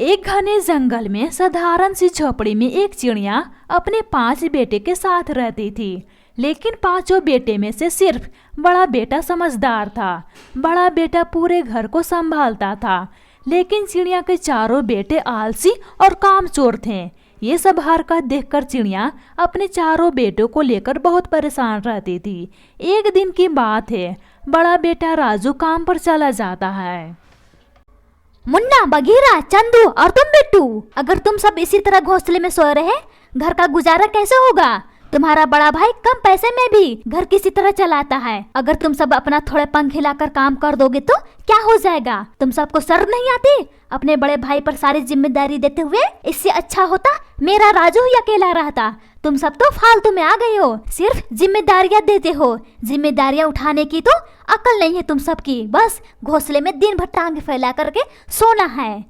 एक घने जंगल में साधारण सी झोपड़ी में एक चिड़िया अपने 5 बेटे के साथ रहती थी। लेकिन 5 बेटे में से सिर्फ बड़ा बेटा समझदार था। बड़ा बेटा पूरे घर को संभालता था, लेकिन चिड़िया के 4 बेटे आलसी और कामचोर थे। ये सब हरकत देखकर चिड़िया अपने 4 बेटों को लेकर बहुत परेशान रहती थी। एक दिन की बात है, बड़ा बेटा राजू काम पर चला जाता है। मुन्ना, बघीरा, चंदू और तुम बिट्टू, अगर तुम सब इसी तरह घोंसले में सो रहे, घर का गुजारा कैसे होगा? तुम्हारा बड़ा भाई कम पैसे में भी घर किसी तरह चलाता है। अगर तुम सब अपना थोड़े पंख हिलाकर काम कर दोगे तो क्या हो जाएगा? तुम सबको शर्म नहीं आती अपने बड़े भाई पर सारी जिम्मेदारी देते हुए? इससे अच्छा होता मेरा राजू ही अकेला रहता। तुम सब तो फालतू में आ गए हो, सिर्फ जिम्मेदारियां देते हो। जिम्मेदारियां उठाने की तो अकल नहीं है तुम सबकी। बस घोंसले में दिन भर टांग फैला करके सोना है।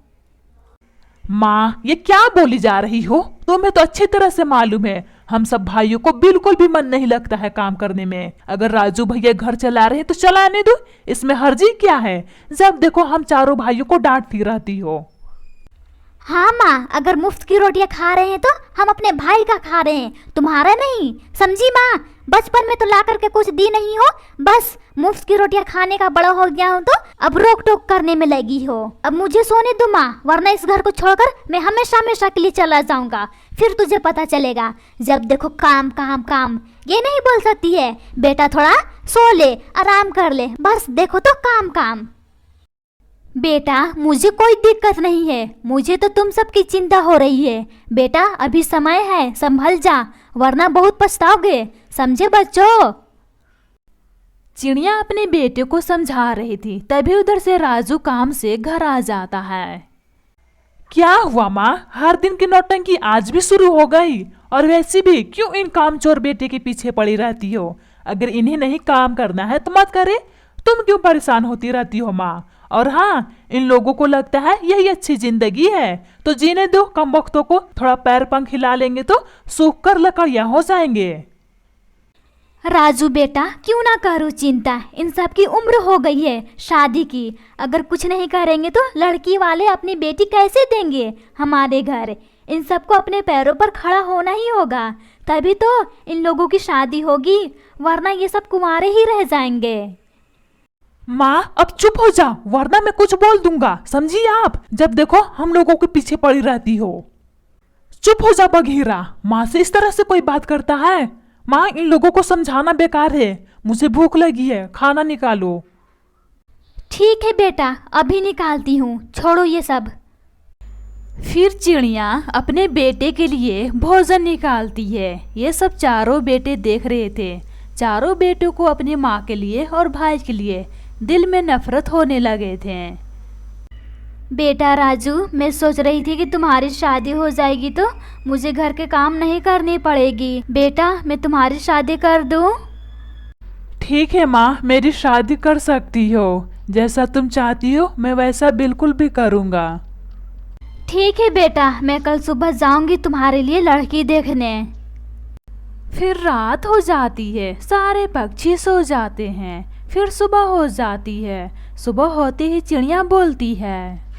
माँ, ये क्या बोली जा रही हो? तुम्हें तो अच्छी तरह से मालूम है हम सब भाइयों को बिल्कुल भी मन नहीं लगता है काम करने में। अगर राजू भैया घर चला रहे हैं तो चलाने दो, इसमें हर्जी क्या है? जब देखो हम चारों भाइयों को डांटती रहती हो। हाँ माँ, अगर मुफ्त की रोटियां खा रहे हैं तो हम अपने भाई का खा रहे हैं, तुम्हारा नहीं। समझी माँ? बचपन में तो ला करके कुछ दी नहीं हो, बस मुफ्त की रोटियां खाने का बड़ा हो गया हूँ तो अब रोक टोक करने में लगी हो। अब मुझे सोने दो माँ, वरना इस घर को छोड़कर मैं हमेशा हमेशा के लिए चला जाऊंगा। फिर तुझे पता चलेगा, जब देखो काम काम काम। ये नहीं बोल सकती है बेटा थोड़ा सो ले, आराम कर ले, बस देखो तो काम काम। बेटा, मुझे कोई दिक्कत नहीं है, मुझे तो तुम सबकी चिंता हो रही है। बेटा अभी समय है, संभल जा, वरना बहुत पछताओगे। समझे बच्चों? चिड़िया अपने बेटे को समझा रही थी, तभी उधर से राजू काम से घर आ जाता है। क्या हुआ माँ, हर दिन की नौटंकी आज भी शुरू हो गई? और वैसे भी क्यों इन कामचोर बेटे के पीछे पड़ी रहती हो? अगर इन्हें नहीं काम करना है तो मत करे, तुम क्यों परेशान होती रहती हो माँ? और हाँ, इन लोगों को लगता है यही अच्छी जिंदगी है, तो जीने दो कमबख्तों को। थोड़ा पैर पंख हिला लेंगे तो सूख कर लकड़ियां हो जाएंगे। राजू बेटा, क्यों ना करो चिंता, इन सब की उम्र हो गई है शादी की। अगर कुछ नहीं करेंगे तो लड़की वाले अपनी बेटी कैसे देंगे हमारे घर? इन सबको अपने पैरों पर खड़ा होना ही होगा, तभी तो इन लोगों की शादी होगी, वरना ये सब कुंवारे ही रह जाएंगे। माँ अब चुप हो जा, वरना मैं कुछ बोल दूंगा, समझी आप? जब देखो हम लोगों के पीछे पड़ी रहती हो। चुप हो जा बघीरा, माँ से इस तरह से कोई बात करता है? माँ, इन लोगों को समझाना बेकार है, मुझे भूख लगी है, खाना निकालो। ठीक है बेटा, अभी निकालती हूँ, छोड़ो ये सब। फिर चिड़िया अपने बेटे के लिए भोजन निकालती है। ये सब चारों बेटे देख रहे थे। चारों बेटों को अपनी माँ के लिए और भाई के लिए दिल में नफरत होने लगे थे। बेटा राजू, मैं सोच रही थी कि तुम्हारी शादी हो जाएगी तो मुझे घर के काम नहीं करनी पड़ेगी। बेटा, मैं तुम्हारी शादी कर दूं? ठीक है माँ, मेरी शादी कर सकती हो, जैसा तुम चाहती हो मैं वैसा बिल्कुल भी करूँगा। ठीक है बेटा, मैं कल सुबह जाऊंगी तुम्हारे लिए लड़की देखने। फिर रात हो जाती है, सारे पक्षी सो जाते हैं। फिर सुबह हो जाती है। सुबह होते ही चिड़िया बोलती है,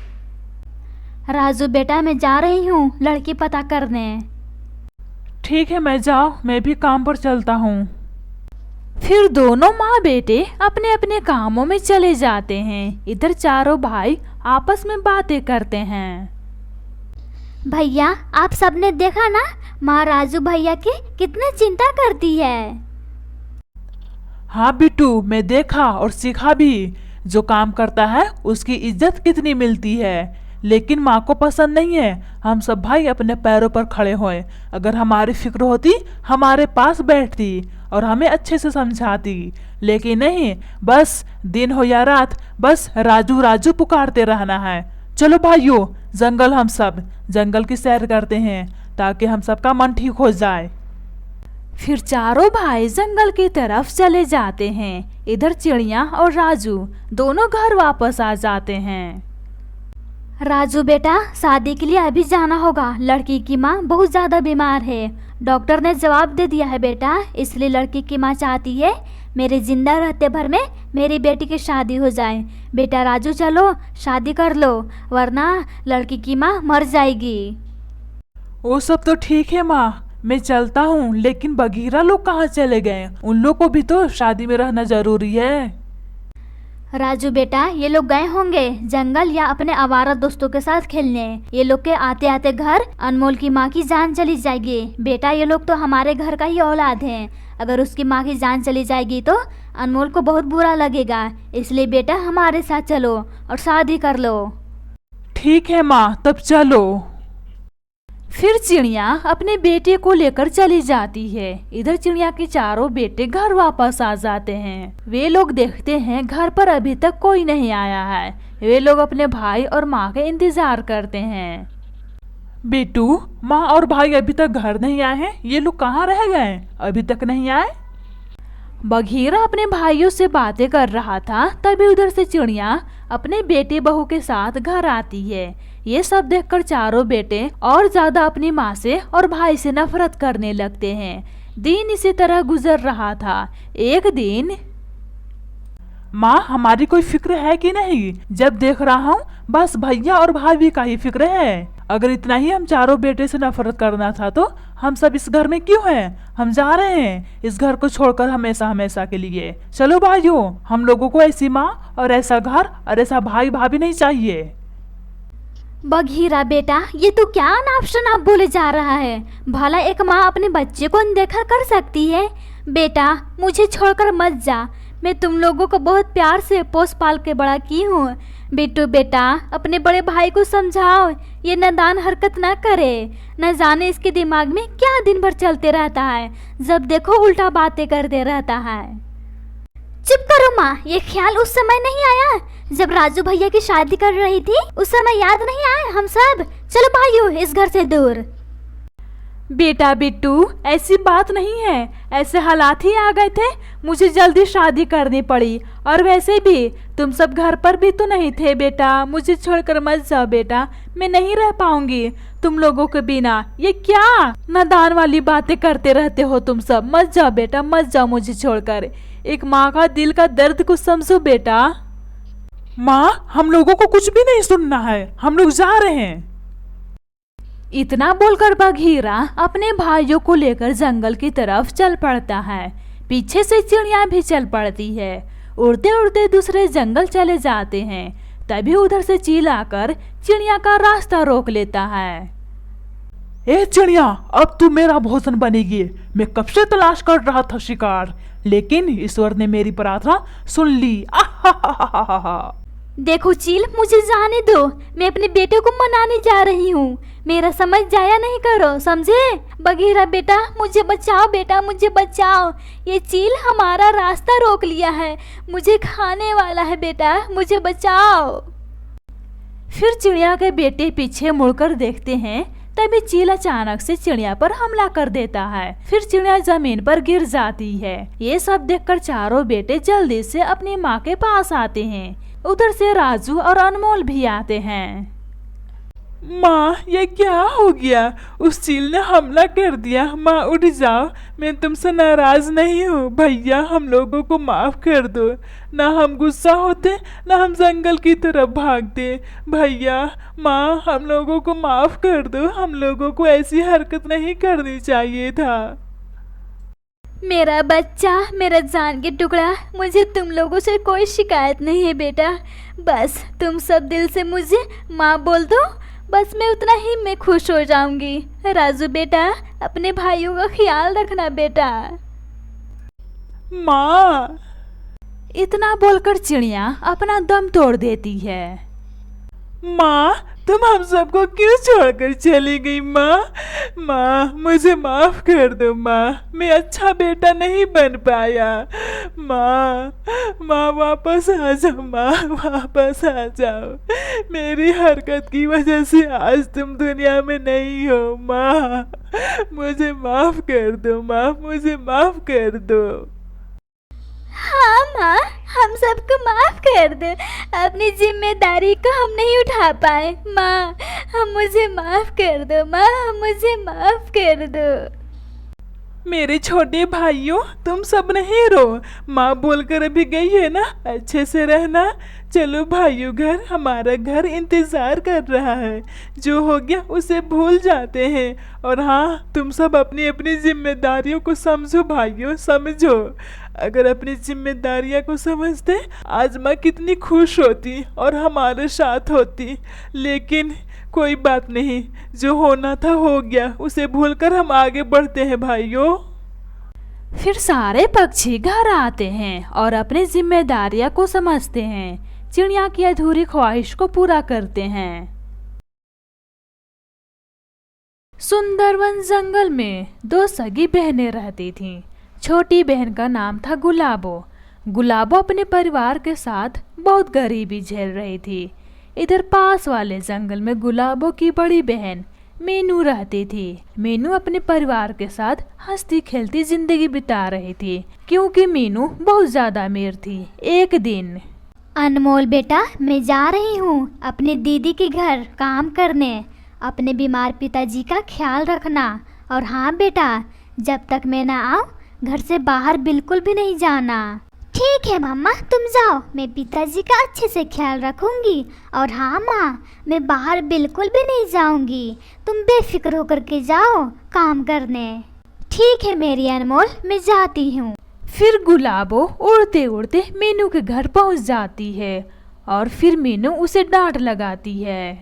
राजू बेटा, मैं जा रही हूँ लड़की पता करने। ठीक है, मैं जाओ, मैं भी काम पर चलता हूँ। फिर दोनों माँ बेटे अपने अपने कामों में चले जाते हैं। इधर चारों भाई आपस में बातें करते हैं। भैया, आप सबने देखा ना, माँ राजू भैया की कितनी चिंता करती है। हाँ बिट्टू, मैं देखा और सीखा भी, जो काम करता है उसकी इज्जत कितनी मिलती है। लेकिन माँ को पसंद नहीं है हम सब भाई अपने पैरों पर खड़े होए। अगर हमारी फिक्र होती, हमारे पास बैठती और हमें अच्छे से समझाती, लेकिन नहीं, बस दिन हो या रात बस राजू राजू पुकारते रहना है। चलो भाइयों, जंगल हम सब जंगल की सैर करते हैं ताकि हम सबका मन ठीक हो जाए। फिर चारों भाई जंगल की तरफ चले जाते हैं। इधर चिड़िया और राजू दोनों घर वापस आ जाते हैं। राजू बेटा, शादी के लिए अभी जाना होगा। लड़की की माँ बहुत ज़्यादा बीमार है। डॉक्टर ने जवाब दे दिया है बेटा, इसलिए लड़की की माँ चाहती है मेरे जिंदा रहते भर में मेरी बेटी की शादी हो जाए। बेटा राजू चलो शादी कर लो, वरना लड़की की माँ मर जाएगी। वो सब तो ठीक है माँ, मैं चलता हूँ, लेकिन बगीरा लोग कहाँ चले गए? उन लोग को भी तो शादी में रहना जरूरी है। राजू बेटा, ये लोग गए होंगे जंगल या अपने आवारा दोस्तों के साथ खेलने। ये लोग के आते आते घर अनमोल की माँ की जान चली जाएगी। बेटा ये लोग तो हमारे घर का ही औलाद हैं। अगर उसकी माँ की जान चली जाएगी तो अनमोल को बहुत बुरा लगेगा। इसलिए बेटा हमारे साथ चलो और शादी कर लो। ठीक है माँ, तब चलो। फिर चिड़िया अपने बेटे को लेकर चली जाती है। इधर चिड़िया के चारों बेटे घर वापस आ जाते हैं। वे लोग देखते हैं घर पर अभी तक कोई नहीं आया है। वे लोग अपने भाई और माँ के इंतजार करते हैं। बेटू, माँ और भाई अभी तक घर नहीं आए हैं। ये लोग कहाँ रह गए? अभी तक नहीं आए। बघीरा अपने भाइयों से बातें कर रहा था, तभी उधर से चिड़िया अपने बेटे बहू के साथ घर आती है। ये सब देखकर चारों बेटे और ज्यादा अपनी माँ से और भाई से नफरत करने लगते हैं। दिन इसी तरह गुजर रहा था। एक दिन, माँ हमारी कोई फिक्र है कि नहीं? जब देख रहा हूँ बस भैया और भाभी का ही फिक्र है। अगर इतना ही हम चारों बेटे से नफरत करना था तो हम सब इस घर में क्यों हैं? हम जा रहे हैं इस घर को छोड़कर हमेशा हमेशा के लिए। चलो भाइयों, हम लोगों को ऐसी माँ और ऐसा घर और ऐसा भाई भाभी नहीं चाहिए। बघीरा बेटा, ये तो क्या अनाप शनाप बोले जा रहा है? भला एक माँ अपने बच्चे को अनदेखा कर सकती है? बेटा मुझे छोड़कर मत जा। मैं तुम लोगों को बहुत प्यार से पोस पाल के बड़ा की हूँ। बिट्टू बेटा, अपने बड़े भाई को समझाओ ये नादान हरकत ना करे। न जाने इसके दिमाग में क्या दिन भर चलते रहता है, जब देखो उल्टा बातें करते रहता है। चुप करो माँ, ये ख्याल उस समय नहीं आया जब राजू भैया की शादी कर रही थी? उस समय याद नहीं आया हम सब? चलो भाइयों इस घर से दूर। बेटा बिट्टू, ऐसी बात नहीं है, ऐसे हालात ही आ गए थे, मुझे जल्दी शादी करनी पड़ी। और वैसे भी तुम सब घर पर भी तो नहीं थे बेटा। मुझे छोड़कर मत जाओ बेटा, मैं नहीं रह पाऊंगी तुम लोगों के बिना। ये क्या नादान वाली बातें करते रहते हो तुम सब? मत जाओ बेटा, मत जाओ मुझे छोड़कर। एक माँ का दिल का दर्द को समझो बेटा। माँ हम लोगों को कुछ भी नहीं सुनना है, हम लोग जा रहे हैं। इतना बोलकर बघीरा अपने भाइयों को लेकर जंगल की तरफ चल पड़ता है। पीछे से चिड़िया भी चल पड़ती है। उड़ते उड़ते दूसरे जंगल चले जाते हैं। तभी उधर से चील आकर चिड़िया का रास्ता रोक लेता है। ए चिड़िया, अब तू मेरा भोजन बनेगी। मैं कब से तलाश कर रहा था शिकार, लेकिन ईश्वर ने मेरी प्रार्थना सुन ली। आहा। देखो चील, मुझे जाने दो, मैं अपने बेटे को मनाने जा रही हूँ। मेरा समझ जाया नहीं करो, समझे? बघीरा बेटा मुझे बचाओ, बेटा मुझे बचाओ। ये चील हमारा रास्ता रोक लिया है, मुझे खाने वाला है, बेटा मुझे बचाओ। फिर चिड़िया के बेटे पीछे मुड़कर देखते हैं। तभी चील अचानक से चिड़िया पर हमला कर देता है। फिर चिड़िया जमीन पर गिर जाती है। ये सब देखकर चारों बेटे जल्दी से अपनी माँ के पास आते हैं। उधर से राजू और अनमोल भी आते हैं। माँ ये क्या हो गया? उस चील ने हमला कर दिया। माँ उठ जाओ, मैं तुमसे नाराज नहीं हूँ। भैया हम लोगों को माफ कर दो। ना हम गुस्सा होते, ना हम जंगल की तरफ भागते। भैया माँ हम लोगों को माफ कर दो, हम लोगों को ऐसी हरकत नहीं करनी चाहिए था। मेरा बच्चा, मेरा जान के टुकड़ा, मुझे तुम लोगों से कोई शिकायत नहीं है बेटा। बस तुम सब दिल से मुझे माँ बोल दो, बस मैं उतना ही मैं खुश हो जाऊंगी। राजू बेटा अपने भाइयों का ख्याल रखना बेटा। माँ इतना बोलकर चिड़िया अपना दम तोड़ देती है। माँ तुम हम सबको क्यों छोड़कर चली गई? माँ मुझे माफ कर दो। माँ मैं अच्छा बेटा नहीं बन पाया। माँ वापस आ जाओ। माँ वापस आ जाओ। मेरी हरकत की वजह से आज तुम दुनिया में नहीं हो। माँ मुझे माफ कर दो। माँ मुझे माफ कर दो। हाँ माँ, हम सबको माफ कर दो। अपनी जिम्मेदारी को हम नहीं उठा पाए। माँ, मुझे माफ कर दो। माँ, मुझे माफ कर दो। मेरे छोटे भाइयों, तुम सब नहीं रो। माँ बोलकर अभी गई है ना, अच्छे से रहना। चलो भाइयों, घर, हमारा घर इंतजार कर रहा है। जो हो गया उसे भूल जाते हैं। और हाँ, तुम सब अपनी अपनी जिम्मेदारियों को समझो भाइयों, समझो। अगर अपनी जिम्मेदारियां को समझते, आज माँ कितनी खुश होती और हमारे साथ होती। लेकिन कोई बात नहीं, जो होना था हो गया, उसे भूलकर हम आगे बढ़ते हैं भाइयों। फिर सारे पक्षी घर आते हैं और अपनी जिम्मेदारियां को समझते हैं। चिड़िया की अधूरी ख्वाहिश को पूरा करते हैं। सुंदरवन जंगल में 2 सगी बहनें रहती थीं। छोटी बहन का नाम था गुलाबो। गुलाबो अपने परिवार के साथ बहुत गरीबी झेल रही थी। इधर पास वाले जंगल में गुलाबो की बड़ी बहन मीनू रहती थी। मीनू अपने परिवार के साथ हंसती खेलती जिंदगी बिता रही थी, क्योंकि मीनू बहुत ज्यादा अमीर थी। एक दिन, अनमोल बेटा, मैं जा रही हूँ अपने दीदी के घर काम करने। अपने बीमार पिताजी का ख्याल रखना। और हाँ बेटा, जब तक मैं ना आऊँ, घर से बाहर बिल्कुल भी नहीं जाना। ठीक है मम्मा, तुम जाओ, मैं पिताजी का अच्छे से ख्याल रखूंगी। और हाँ माँ, मैं बाहर बिल्कुल भी नहीं जाऊंगी। तुम बेफिक्र होकर के जाओ काम करने। ठीक है मेरी अनमोल, मैं जाती हूँ। फिर गुलाबो उड़ते उड़ते मीनू के घर पहुंच जाती है और फिर मीनू उसे डांट लगाती है।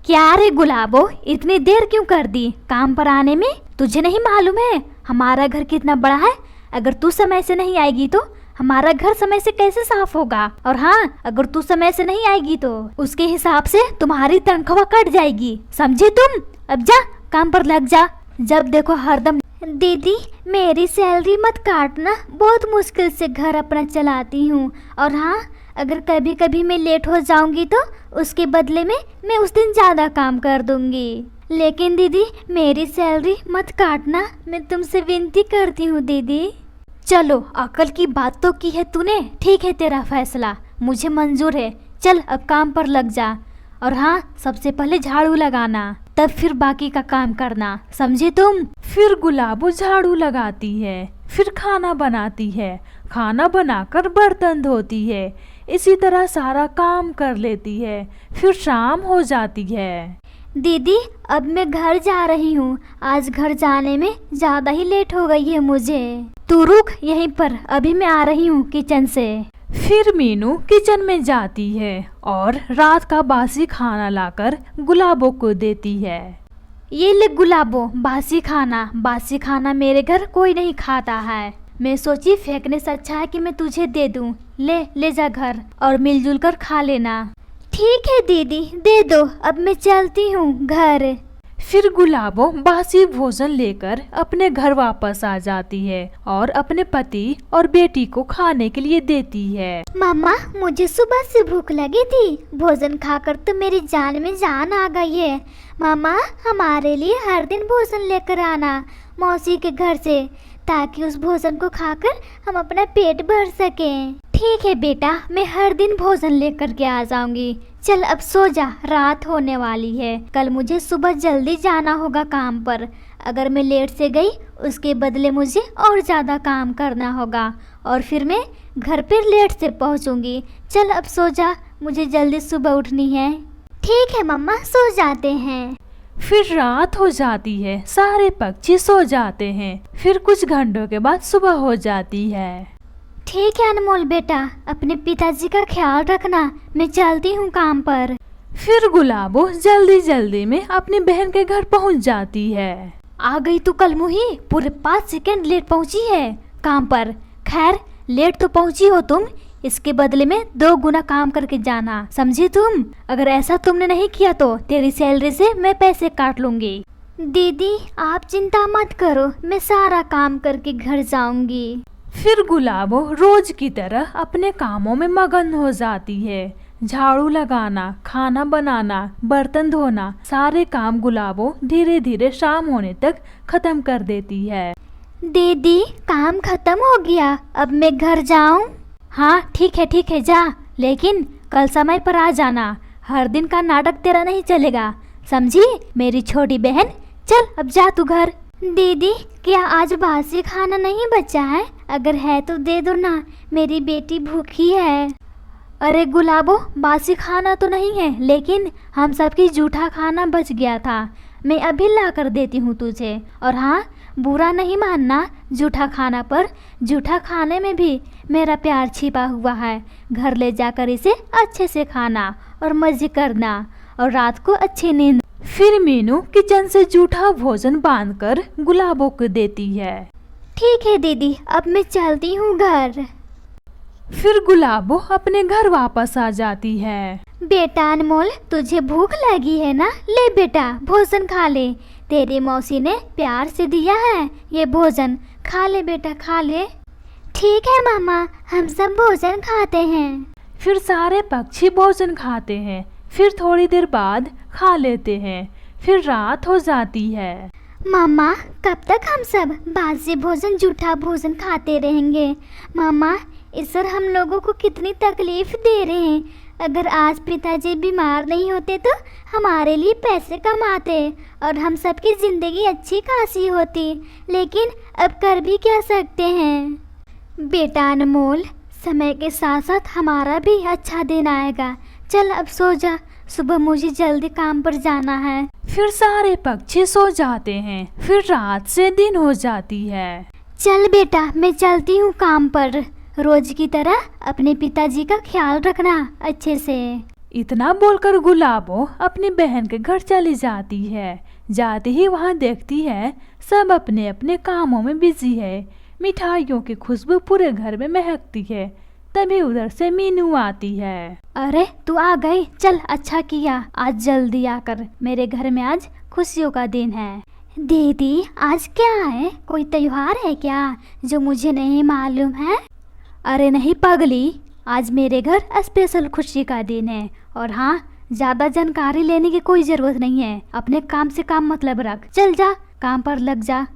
क्या रे गुलाबो, इतनी देर क्यों कर दी काम पर आने में? तुझे नहीं मालूम है हमारा घर कितना बड़ा है? अगर तू समय से नहीं आएगी तो हमारा घर समय से कैसे साफ होगा? और हाँ, अगर तू समय से नहीं आएगी तो उसके हिसाब से तुम्हारी तनख्वाह कट जाएगी, समझे तुम? अब जा, काम पर लग जा। जब देखो हरदम। दीदी, मेरी सैलरी मत काटना, बहुत मुश्किल से घर अपना चलाती हूँ। और हाँ, अगर कभी कभी मैं लेट हो जाऊंगी तो उसके बदले में मैं उस दिन ज़्यादा काम कर दूंगी। लेकिन दीदी, मेरी सैलरी मत काटना, मैं तुमसे विनती करती हूँ दीदी। चलो, अकल की बात तो की है तूने। ठीक है, तेरा फैसला मुझे मंजूर है। चल अब काम पर लग जा। और हाँ, सबसे पहले झाड़ू लगाना, तब फिर बाकी का काम करना, समझे तुम? फिर गुलाबो झाड़ू लगाती है, फिर खाना बनाती है, खाना बनाकर बर्तन धोती है। इसी तरह सारा काम कर लेती है। फिर शाम हो जाती है। दीदी, अब मैं घर जा रही हूँ। आज घर जाने में ज़्यादा ही लेट हो गई है मुझे। तू रुक यहीं पर, अभी मैं आ रही हूँ किचन से। फिर मीनू किचन में जाती है और रात का बासी खाना लाकर गुलाबो को देती है। ये ले गुलाबो, बासी खाना। बासी खाना मेरे घर कोई नहीं खाता है। मैं सोची फेंकने से अच्छा है कि मैं तुझे दे दूँ। ले जा घर और मिलजुल कर खा लेना। ठीक है दीदी, दे दो, अब मैं चलती हूँ घर। फिर गुलाबो बासी भोजन लेकर अपने घर वापस आ जाती है और अपने पति और बेटी को खाने के लिए देती है। मामा, मुझे सुबह से भूख लगी थी, भोजन खाकर तो मेरी जान में जान आ गई है। मामा, हमारे लिए हर दिन भोजन लेकर आना मौसी के घर से, ताकि उस भोजन को खाकर हम अपना पेट भर सकें। ठीक है बेटा, मैं हर दिन भोजन लेकर के आ जाऊंगी। चल अब सो जा, रात होने वाली है। कल मुझे सुबह जल्दी जाना होगा काम पर। अगर मैं लेट से गई, उसके बदले मुझे और ज़्यादा काम करना होगा और फिर मैं घर पर लेट से पहुंचूंगी। चल अब सो जा, मुझे जल्दी सुबह उठनी है। ठीक है मम्मा, सो जाते हैं। फिर रात हो जाती है, सारे पक्षी सो जाते हैं। फिर कुछ घंटों के बाद सुबह हो जाती है। ठीक है अनमोल बेटा, अपने पिताजी का ख्याल रखना, मैं चलती हूँ काम पर। फिर गुलाबो जल्दी जल्दी में अपनी बहन के घर पहुँच जाती है। आ गई तू कलमुही, पूरे 5 सेकंड लेट पहुँची है काम पर। खैर, लेट तो पहुँची हो तुम, इसके बदले में 2 गुना काम करके जाना, समझी तुम? अगर ऐसा तुमने नहीं किया तो तेरी सैलरी से मैं पैसे काट लूंगी। दीदी, आप चिंता मत करो, मैं सारा काम करके घर जाऊंगी। फिर गुलाबो रोज की तरह अपने कामों में मगन हो जाती है। झाड़ू लगाना, खाना बनाना, बर्तन धोना, सारे काम गुलाबो धीरे धीरे शाम होने तक खत्म कर देती है। दीदी, काम खत्म हो गया, अब मैं घर जाऊं? हाँ ठीक है जा, लेकिन कल समय पर आ जाना। हर दिन का नाटक तेरा नहीं चलेगा, समझी मेरी छोटी बहन। चल अब जा तू घर। दीदी क्या आज बासी खाना नहीं बचा है? अगर है तो दे दो ना, मेरी बेटी भूखी है। अरे गुलाबो, बासी खाना तो नहीं है, लेकिन हम सबकी जूठा खाना बच गया था। मैं अभी ला कर देती हूँ तुझे। और हाँ, बुरा नहीं मानना जूठा खाना पर, जूठा खाने में भी मेरा प्यार छिपा हुआ है। घर ले जाकर इसे अच्छे से खाना और मजे करना, और रात को अच्छी नींद। फिर मीनू किचन से जूठा भोजन बांधकर गुलाबो को देती है। ठीक है दीदी, अब मैं चलती हूँ घर। फिर गुलाबो अपने घर वापस आ जाती है। बेटा अनमोल, तुझे भूख लगी है ना? ले बेटा भोजन खा ले, तेरी मौसी ने प्यार से दिया है ये भोजन। खा ले बेटा, खा ले। ठीक है मामा, हम सब भोजन खाते हैं। फिर सारे पक्षी भोजन खाते हैं। फिर थोड़ी देर बाद खा लेते हैं। फिर रात हो जाती है। मामा कब तक हम सब बासी भोजन जूठा भोजन खाते रहेंगे? मामा ईश्वर हम लोगों को कितनी तकलीफ दे रहे हैं। अगर आज पिताजी बीमार नहीं होते तो हमारे लिए पैसे कमाते और हम सबकी ज़िंदगी अच्छी खासी होती, लेकिन अब कर भी क्या सकते हैं। बेटा अनमोल, समय के साथ साथ हमारा भी अच्छा दिन आएगा। चल अब सो जा, सुबह मुझे जल्दी काम पर जाना है। फिर सारे पक्षी सो जाते हैं। फिर रात से दिन हो जाती है। चल बेटा, मैं चलती हूँ काम पर। रोज की तरह अपने पिताजी का ख्याल रखना अच्छे से। इतना बोलकर गुलाबो अपनी बहन के घर चली जाती है। जाते ही वहाँ देखती है सब अपने अपने कामों में बिजी है। मिठाइयों की खुशबू पूरे घर में महकती है। तभी उधर से मीनू आती है। अरे तू आ गई, चल अच्छा किया आज जल्दी आकर। मेरे घर में आज खुशियों का दिन है। दीदी आज क्या है? कोई त्योहार है क्या जो मुझे नहीं मालूम है? अरे नहीं पगली, आज मेरे घर स्पेशल खुशी का दिन है। और हाँ, ज्यादा जानकारी लेने की कोई जरूरत नहीं है। अपने काम से काम मतलब रख। चल जा, काम पर लग जा।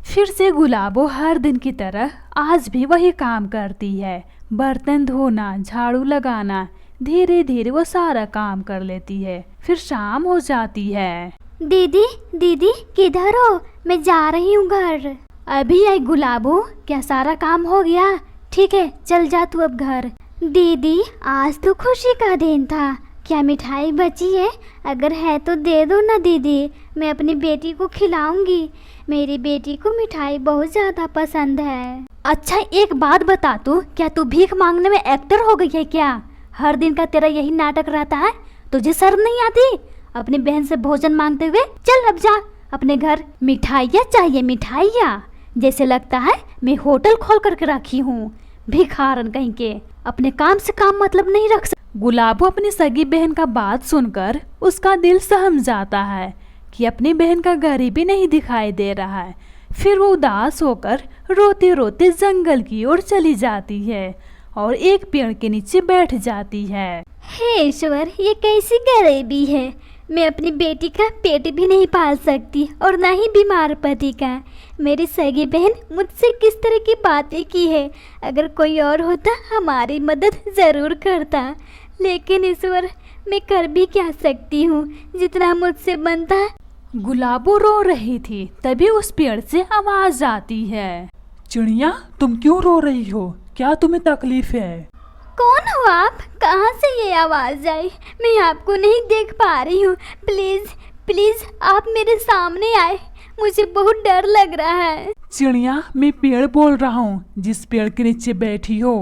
फिर से गुलाबो हर दिन की तरह आज भी वही काम करती है। बर्तन धोना, झाड़ू लगाना, धीरे धीरे वो सारा काम कर लेती है। फिर शाम हो जाती है। दीदी दीदी किधर हो? मैं जा रही हूँ घर। अभी आई गुलाबो, क्या सारा काम हो गया? ठीक है, चल जा तू अब घर। दीदी आज तो खुशी का दिन था, क्या मिठाई बची है? अगर है तो दे दो ना दीदी, मैं अपनी बेटी को खिलाऊंगी। मेरी बेटी को मिठाई बहुत ज़्यादा पसंद है। अच्छा एक बात बता तू, क्या तू भीख मांगने में एक्टर हो गई है क्या? हर दिन का तेरा यही नाटक रहता है, तुझे शर्म नहीं आती अपनी बहन से भोजन मांगते हुए? चल अब जा अपने घर। मिठाइयाँ चाहिए, मिठाइयाँ, जैसे लगता है मैं होटल खोल करके रखी हूँ। भिखारन कहीं के, अपने काम से काम मतलब नहीं रख सकते। गुलाबो अपनी सगी बहन का बात सुनकर उसका दिल सहम जाता है कि अपनी बहन का गरीब भी नहीं दिखाई दे रहा है। फिर वो उदास होकर रोते रोते जंगल की ओर चली जाती है और एक पेड़ के नीचे बैठ जाती है। हे ईश्वर, ये कैसी गरीबी है। मैं अपनी बेटी का पेट भी नहीं पाल सकती और ना ही बीमार पति का। मेरी सगी बहन मुझसे किस तरह की बातें की है। अगर कोई और होता हमारी मदद ज़रूर करता, लेकिन ईश्वर मैं कर भी क्या सकती हूँ, जितना मुझसे बनता है। गुलाबो रो रही थी, तभी उस पेड़ से आवाज आती है। चिड़िया, तुम क्यों रो रही हो? क्या तुम्हें तकलीफ है? कौन हो आप? कहाँ से ये आवाज़ आई? मैं आपको नहीं देख पा रही हूँ। प्लीज़ प्लीज़ आप मेरे सामने आए, मुझे बहुत डर लग रहा है। चिड़िया, मैं पेड़ बोल रहा हूँ, जिस पेड़ के नीचे बैठी हो।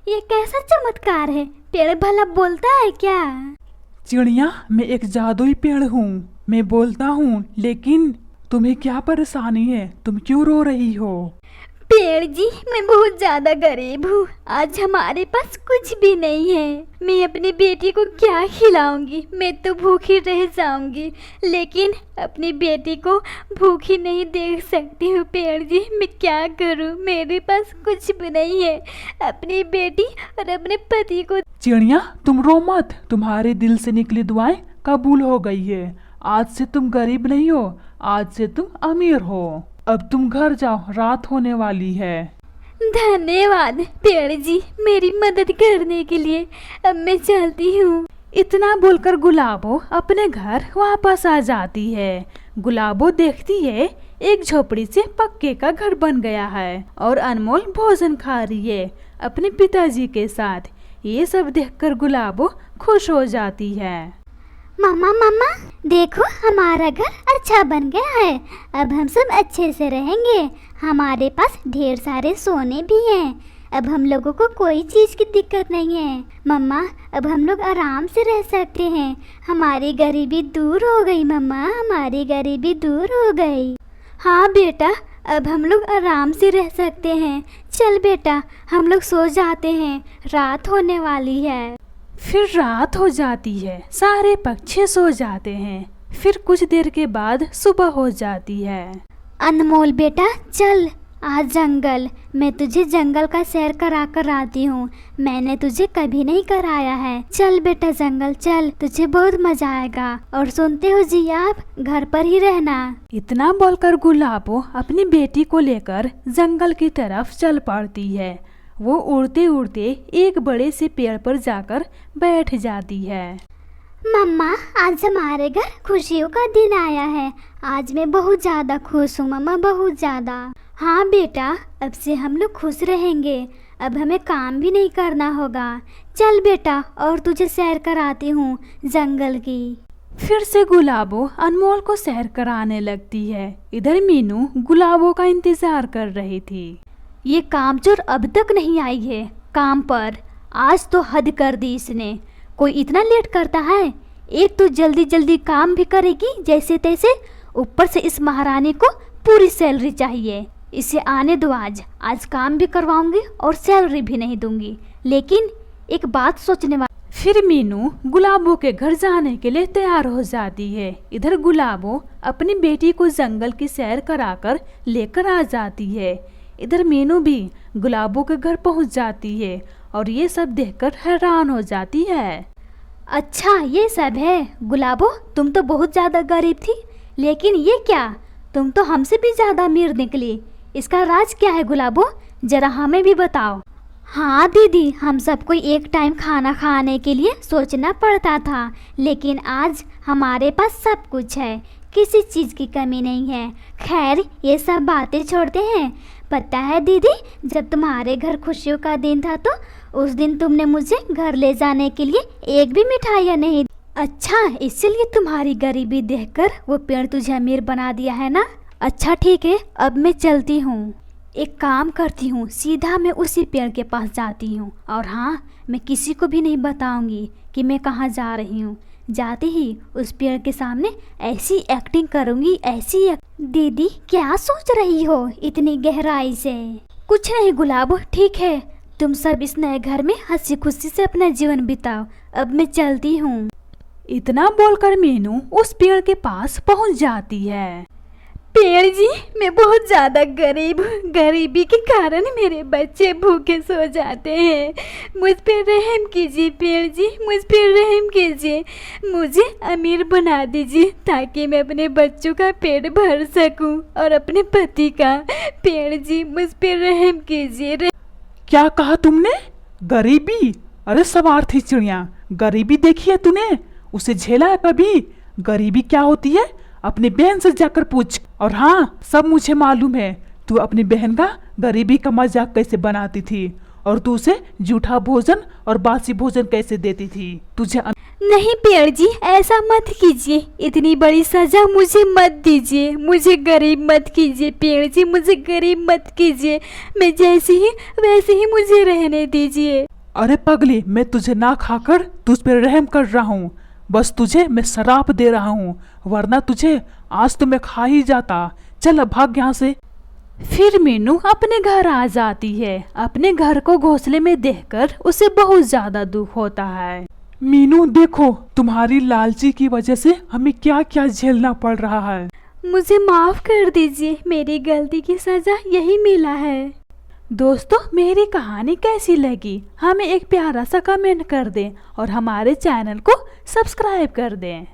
ये कैसा चमत्कार है? पेड़ भला बोलता है क्या? चिड़िया, मैं एक जादुई पेड़ हूँ, मैं बोलता हूँ। लेकिन तुम्हें क्या परेशानी है? तुम क्यों रो रही हो? पेड़ जी, मैं बहुत ज़्यादा गरीब हूँ। आज हमारे पास कुछ भी नहीं है। मैं अपनी बेटी को क्या खिलाऊंगी? मैं तो भूखी रह जाऊंगी, लेकिन अपनी बेटी को भूखी नहीं देख सकती हूँ। पेड़ जी, मैं क्या करूँ? मेरे पास कुछ भी नहीं है। अपनी बेटी और अपने पति को। चिड़िया, तुम रो मत, तुम्हारे दिल से निकली दुआएं कबूल हो गई है। आज से तुम गरीब नहीं हो, आज से तुम अमीर हो। अब तुम घर जाओ, रात होने वाली है। धन्यवाद पेड़ जी मेरी मदद करने के लिए। अब मैं चलती हूँ। इतना बोलकर गुलाबो अपने घर वापस आ जाती है। गुलाबो देखती है एक झोपड़ी से पक्के का घर बन गया है और अनमोल भोजन खा रही है अपने पिताजी के साथ। ये सब देखकर गुलाबो खुश हो जाती है। मम्मा मम्मा देखो हमारा घर अच्छा बन गया है। अब हम सब अच्छे से रहेंगे। हमारे पास ढेर सारे सोने भी हैं। अब हम लोगों को कोई चीज़ की दिक्कत नहीं है। मम्मा अब हम लोग आराम से रह सकते हैं। हमारी गरीबी दूर हो गई मम्मा, हमारी गरीबी दूर हो गई। हाँ बेटा अब हम लोग आराम से रह सकते हैं। चल बेटा हम लोग सो जाते हैं, रात होने वाली है। फिर रात हो जाती है, सारे पक्षी सो जाते हैं। फिर कुछ देर के बाद सुबह हो जाती है। अनमोल बेटा चल आज जंगल, मैं तुझे जंगल का सैर करा कर आती हूँ। मैंने तुझे कभी नहीं कराया है। चल बेटा जंगल चल, तुझे बहुत मजा आएगा। और सुनते हो जी आप घर पर ही रहना। इतना बोलकर गुलाबो अपनी बेटी को लेकर जंगल की तरफ चल पड़ती है। वो उड़ते उड़ते एक बड़े से पेड़ पर जाकर बैठ जाती है। मम्मा आज हमारे घर खुशियों का दिन आया है। आज मैं बहुत ज़्यादा खुश हूँ मम्मा, बहुत ज़्यादा। हाँ बेटा अब से हम लोग खुश रहेंगे। अब हमें काम भी नहीं करना होगा। चल बेटा और तुझे सैर कराती हूँ जंगल की। फिर से गुलाबो अनमोल को सैर कराने लगती है। इधर मीनू गुलाबो का इंतजार कर रही थी। ये कामचोर अब तक नहीं आई है काम पर। आज तो हद कर दी इसने। कोई इतना लेट करता है। एक तो जल्दी जल्दी काम भी करेगी जैसे तैसे, ऊपर से इस महारानी को पूरी सैलरी चाहिए। इसे आने दो, आज काम भी करवाऊंगी और सैलरी भी नहीं दूंगी। लेकिन एक बात सोचने वाली। फिर मीनू गुलाबो के घर जाने के लिए तैयार हो जाती है। इधर गुलाबो अपनी बेटी को जंगल की सैर कराकर लेकर आ जाती है। इधर मीनू भी गुलाबो के घर पहुंच जाती है और ये सब देखकर हैरान हो जाती है। अच्छा ये सब है। गुलाबो तुम तो बहुत ज़्यादा गरीब थी, लेकिन ये क्या, तुम तो हमसे भी ज़्यादा अमीर निकली। इसका राज क्या है गुलाबो, जरा हमें भी बताओ। हाँ दीदी हम सबको एक टाइम खाना खाने के लिए सोचना पड़ता था, लेकिन आज हमारे पास सब कुछ है, किसी चीज़ की कमी नहीं है। खैर ये सब बातें छोड़ते हैं। पता है दीदी जब तुम्हारे घर खुशियों का दिन था तो उस दिन तुमने मुझे घर ले जाने के लिए एक भी मिठाइयाँ नहीं दी। अच्छा इसलिए तुम्हारी गरीबी देखकर वो पेड़ तुझे अमीर बना दिया है ना। अच्छा ठीक है अब मैं चलती हूँ। एक काम करती हूँ, सीधा मैं उसी पेड़ के पास जाती हूँ। और हाँ मैं किसी को भी नहीं बताऊँगी कि मैं कहाँ जा रही हूँ। जाते ही उस पेड़ के सामने ऐसी एक्टिंग करूँगी, ऐसी दीदी क्या सोच रही हो इतनी गहराई से। कुछ नहीं गुलाबो, ठीक है तुम सब इस नए घर में हंसी खुशी से अपना जीवन बिताओ। अब मैं चलती हूँ। इतना बोलकर मीनू उस पेड़ के पास पहुंच जाती है। पेड़ जी मैं बहुत ज़्यादा गरीब हूँ। गरीबी के कारण मेरे बच्चे भूखे सो जाते हैं। मुझ पर रहम कीजिए पेड़ जी, मुझ पर रहम कीजिए। मुझे अमीर बना दीजिए ताकि मैं अपने बच्चों का पेट भर सकूं और अपने पति का। पेड़ जी मुझ पर रहम कीजिए। क्या कहा तुमने? गरीबी? अरे सवार थी चिड़िया, गरीबी देखी है तूने? उसे झेला है कभी? गरीबी क्या होती है अपनी बहन से जाकर पूछ। और हाँ सब मुझे मालूम है, तू अपनी बहन का गरीबी का मजाक कैसे बनाती थी और तू उसे जूठा भोजन और बासी भोजन कैसे देती थी। तुझे नहीं पेड़ जी ऐसा मत कीजिए, इतनी बड़ी सजा मुझे मत दीजिए। मुझे गरीब मत कीजिए पेड़ जी, मुझे गरीब मत कीजिए। मैं जैसी ही वैसे ही मुझे रहने दीजिए। अरे पगली मैं तुझे ना खाकर तुझ पर रहम कर रहा हूँ। बस तुझे मैं शराप दे रहा हूँ, वरना तुझे आज तो मैं खा ही जाता। चल अब भाग यहाँ से। फिर मीनू अपने घर आ जाती है। अपने घर को घोंसले में देखकर उसे बहुत ज्यादा दुख होता है। मीनू देखो तुम्हारी लालची की वजह से हमें क्या क्या झेलना पड़ रहा है। मुझे माफ कर दीजिए, मेरी गलती की सजा यही मिला है। दोस्तों मेरी कहानी कैसी लगी हमें एक प्यारा सा कमेंट कर दें और हमारे चैनल को सब्सक्राइब कर दें।